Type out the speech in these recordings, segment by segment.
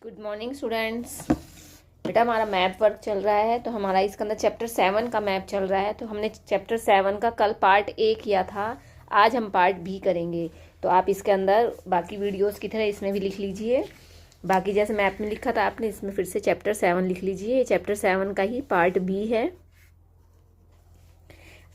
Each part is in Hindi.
Good morning students. बेटा हमारा मैप वर्क चल रहा है, तो हमारा इसके अंदर चैप्टर 7 का मैप चल रहा है। तो हमने चैप्टर 7 का कल पार्ट A किया था, आज हम पार्ट B करेंगे। तो आप इसके अंदर बाकी वीडियोस की तरह इसमें भी लिख लीजिए, बाकी जैसे मैप में लिखा था आपने इसमें फिर से चैप्टर 7 लिख लीजिए। ये चैप्टर 7 का ही पार्ट B है।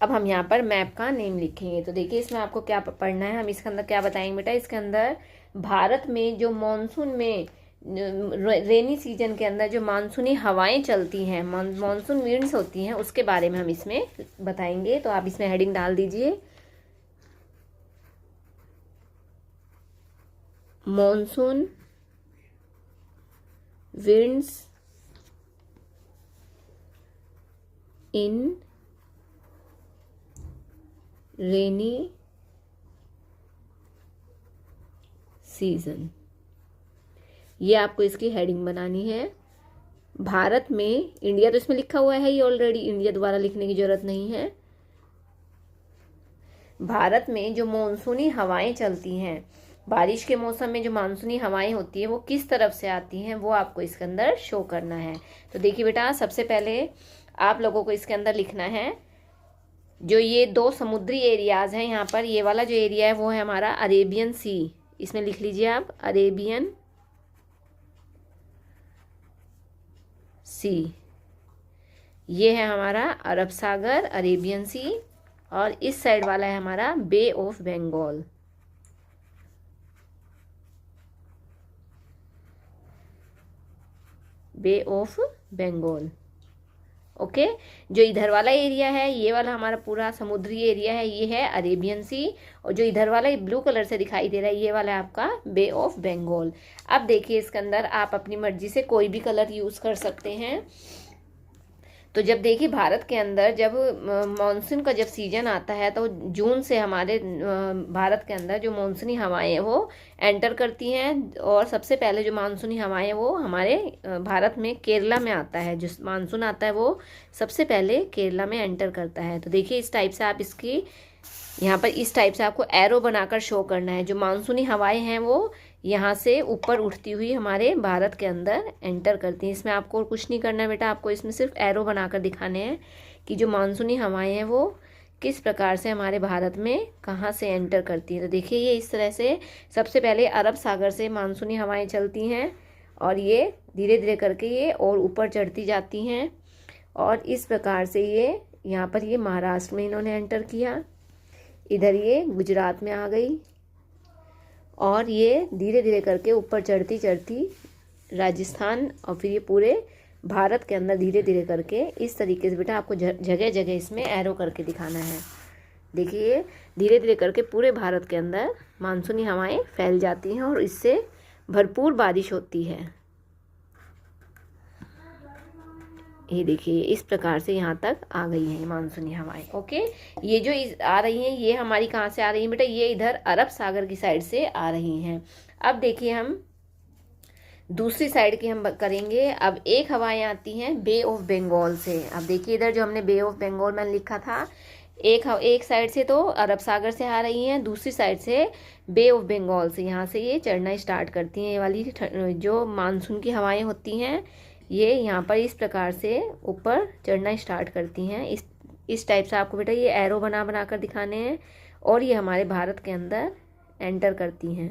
अब हम यहाँ पर मैप का नेम लिखेंगे। तो देखिए इसमें आपको क्या पढ़ना है, हम इसके अंदर क्या बताएंगे बेटा। इसके अंदर भारत में जो मानसून में रेनी सीजन के अंदर जो मानसूनी हवाएं चलती हैं, मानसून विंड्स होती हैं, उसके बारे में हम इसमें बताएंगे। तो आप इसमें हेडिंग डाल दीजिए, मानसून विंड्स इन रेनी सीजन, ये आपको इसकी हेडिंग बनानी है। भारत में, इंडिया तो इसमें लिखा हुआ है ही ऑलरेडी, इंडिया दोबारा लिखने की जरूरत नहीं है। भारत में जो मानसूनी हवाएं चलती हैं, बारिश के मौसम में जो मानसूनी हवाएं होती है वो किस तरफ से आती हैं, वो आपको इसके अंदर शो करना है। तो देखिए बेटा, सबसे पहले आप लोगों को इसके अंदर लिखना है जो ये दो समुद्री एरियाज हैं। यहाँ पर ये वाला जो एरिया है वो है हमारा अरेबियन सी, इसमें लिख लीजिए आप अरेबियन सी। ये है हमारा अरब सागर, अरेबियन सी, और इस साइड वाला है हमारा bay of Bengal. Bay of Bengal, okay. जो इधर वाला एरिया है, ये वाला हमारा पूरा समुद्री एरिया है, ये है अरेबियन सी। और जो इधर वाला ब्लू कलर से दिखाई दे रहा है, ये वाला है आपका बे ऑफ बंगाल। अब देखिए इसके अंदर आप अपनी मर्जी से कोई भी कलर यूज़ कर सकते हैं। तो जब देखिए भारत के अंदर जब मानसून का जब सीजन आता है, तो जून से हमारे भारत के अंदर जो मानसूनी हवाएं हैं वो एंटर करती हैं। और सबसे पहले जो मानसूनी हवाएं हैं वो हमारे भारत में केरला में आता है। जो मानसून आता है वो सबसे पहले केरला में एंटर करता है। तो देखिए इस टाइप से आप इसकी यहाँ पर इस टाइप से आपको एरो बनाकर शो करना है। जो मानसूनी हवाएं हैं वो यहाँ से ऊपर उठती हुई हमारे भारत के अंदर एंटर करती हैं। इसमें आपको कुछ नहीं करना है बेटा, आपको इसमें सिर्फ एरो बनाकर दिखाने हैं कि जो मानसूनी हवाएं हैं वो किस प्रकार से हमारे भारत में कहाँ से एंटर करती हैं। तो देखिए ये इस तरह से सबसे पहले अरब सागर से मानसूनी हवाएं चलती हैं और ये धीरे धीरे करके ये और ऊपर चढ़ती जाती हैं। और इस प्रकार से ये यहाँ पर ये महाराष्ट्र में इन्होंने एंटर किया, इधर ये गुजरात में आ गई, और ये धीरे धीरे करके ऊपर चढ़ती चढ़ती राजस्थान, और फिर ये पूरे भारत के अंदर धीरे धीरे करके इस तरीके से बेटा आपको जगह जगह इसमें एरो करके दिखाना है। देखिए धीरे धीरे करके पूरे भारत के अंदर मानसूनी हवाएं फैल जाती हैं और इससे भरपूर बारिश होती है। ये देखिए इस प्रकार से यहाँ तक आ गई हैं मानसूनी हवाएं, ओके। ये जो आ रही हैं ये हमारी कहाँ से आ रही हैं बेटा, ये इधर अरब सागर की साइड से आ रही हैं। अब देखिए हम दूसरी साइड की हम करेंगे। अब एक हवाएं आती हैं बे ऑफ बंगाल से। अब देखिए इधर जो हमने बे ऑफ बंगाल मैंने लिखा था, एक साइड से तो अरब सागर से आ रही हैं, दूसरी साइड से बे ऑफ बंगाल से यहाँ से ये चढ़ना स्टार्ट करती हैं। ये वाली जो मानसून की हवाएं होती हैं ये यहाँ पर इस प्रकार से ऊपर चढ़ना स्टार्ट करती हैं। इस टाइप से आपको बेटा ये एरो बना कर दिखाने हैं, और ये हमारे भारत के अंदर एंटर करती हैं।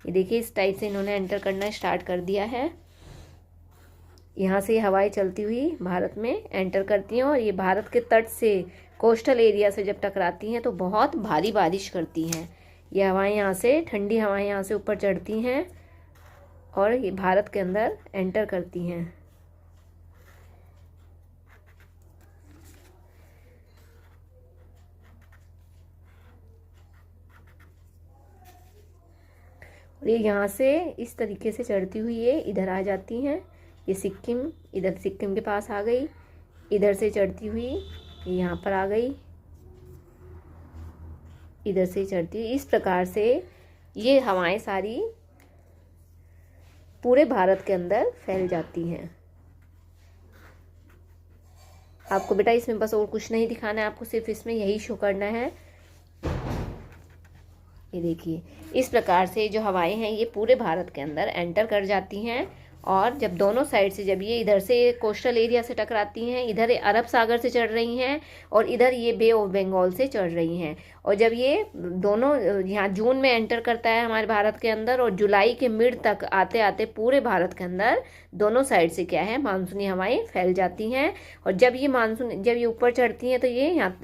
ये देखिए इस टाइप से इन्होंने एंटर करना स्टार्ट कर दिया है। यहाँ से ये हवाएं चलती हुई भारत में एंटर करती हैं, और ये भारत के तट से, कोस्टल एरिया से जब टकराती हैं तो बहुत भारी बारिश करती हैं। ये हवाएं यहाँ से, ठंडी हवाएं यहाँ से ऊपर चढ़ती हैं और ये भारत के अंदर एंटर करती हैं। और ये यहाँ से इस तरीके से चढ़ती हुई ये इधर आ जाती हैं। ये सिक्किम, इधर सिक्किम के पास आ गई, इधर से चढ़ती हुई ये यहाँ पर आ गई, इधर से चढ़ती हुई। इस प्रकार से ये हवाएं सारी पूरे भारत के अंदर फैल जाती हैं। आपको बेटा इसमें बस और कुछ नहीं दिखाना है, आपको सिर्फ इसमें यही शो करना है। ये देखिए इस प्रकार से जो हवाएं हैं ये पूरे भारत के अंदर एंटर कर जाती हैं और जब दोनों साइड से, जब ये इधर से कोस्टल एरिया से टकराती हैं, इधर अरब सागर से चढ़ रही हैं और इधर ये बे ऑफ बंगाल से चढ़ रही हैं, और जब ये दोनों यहाँ जून में एंटर करता है हमारे भारत के अंदर और जुलाई के मिड तक आते आते पूरे भारत के अंदर दोनों साइड से क्या है, मानसूनी हवाएं फैल जाती हैं। और जब ये मानसून, जब ये ऊपर चढ़ती हैं तो ये यहाँ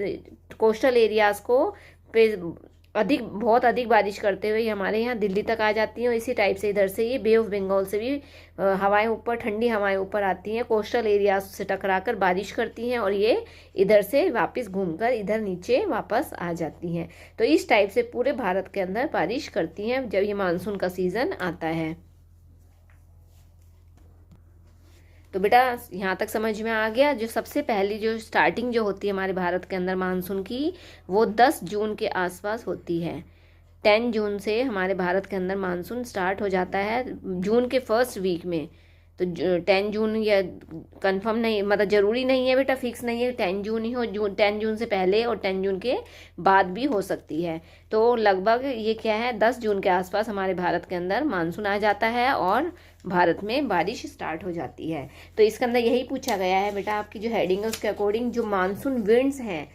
कोस्टल एरियाज को बहुत अधिक बारिश करते हुए हमारे यहाँ दिल्ली तक आ जाती हैं। और इसी टाइप से इधर से ये बे ऑफ बंगाल से भी हवाएं ऊपर, ठंडी हवाएं ऊपर आती हैं, कोस्टल एरियाज से टकराकर बारिश करती हैं और ये इधर से वापस घूमकर इधर नीचे वापस आ जाती हैं। तो इस टाइप से पूरे भारत के अंदर बारिश करती हैं जब ये मानसून का सीज़न आता है। तो बेटा यहाँ तक समझ में आ गया। जो सबसे पहली जो स्टार्टिंग जो होती है हमारे भारत के अंदर मानसून की, वो 10 जून के आसपास होती है। 10 जून से हमारे भारत के अंदर मानसून स्टार्ट हो जाता है, जून के फर्स्ट वीक में। तो 10 जून या कंफर्म नहीं, मतलब ज़रूरी नहीं है बेटा, फिक्स नहीं है 10 जून ही हो, 10 जून से पहले और 10 जून के बाद भी हो सकती है। तो लगभग ये क्या है, 10 जून के आसपास हमारे भारत के अंदर मानसून आ जाता है और भारत में बारिश स्टार्ट हो जाती है। तो इसके अंदर यही पूछा गया है बेटा, आपकी जो हेडिंग है उसके अकॉर्डिंग जो मानसून विंड्स हैं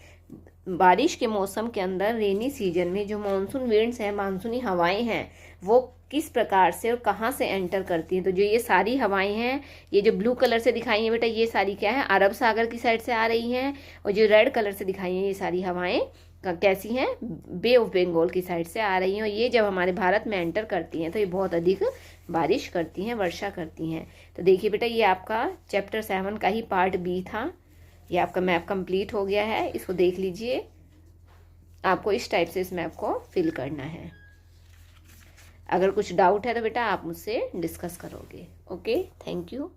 बारिश के मौसम के अंदर, रेनी सीजन में जो मानसून विंड्स हैं, मानसूनी हवाएं हैं, वो किस प्रकार से और कहाँ से एंटर करती हैं। तो जो ये सारी हवाएं हैं, ये जो ब्लू कलर से दिखाई हैं बेटा, ये सारी क्या है, अरब सागर की साइड से आ रही हैं। और जो रेड कलर से दिखाई हैं, ये सारी हवाएं कैसी हैं, बे ऑफ बंगाल की साइड से आ रही हैं। और ये जब हमारे भारत में एंटर करती हैं तो ये बहुत अधिक बारिश करती हैं, वर्षा करती हैं। तो देखिए बेटा, ये आपका चैप्टर 7 का ही पार्ट बी था। ये आपका मैप कंप्लीट हो गया है, इसको देख लीजिए। आपको इस टाइप से इस मैप को फिल करना है। अगर कुछ डाउट है तो बेटा आप मुझसे डिस्कस करोगे। Okay, thank you.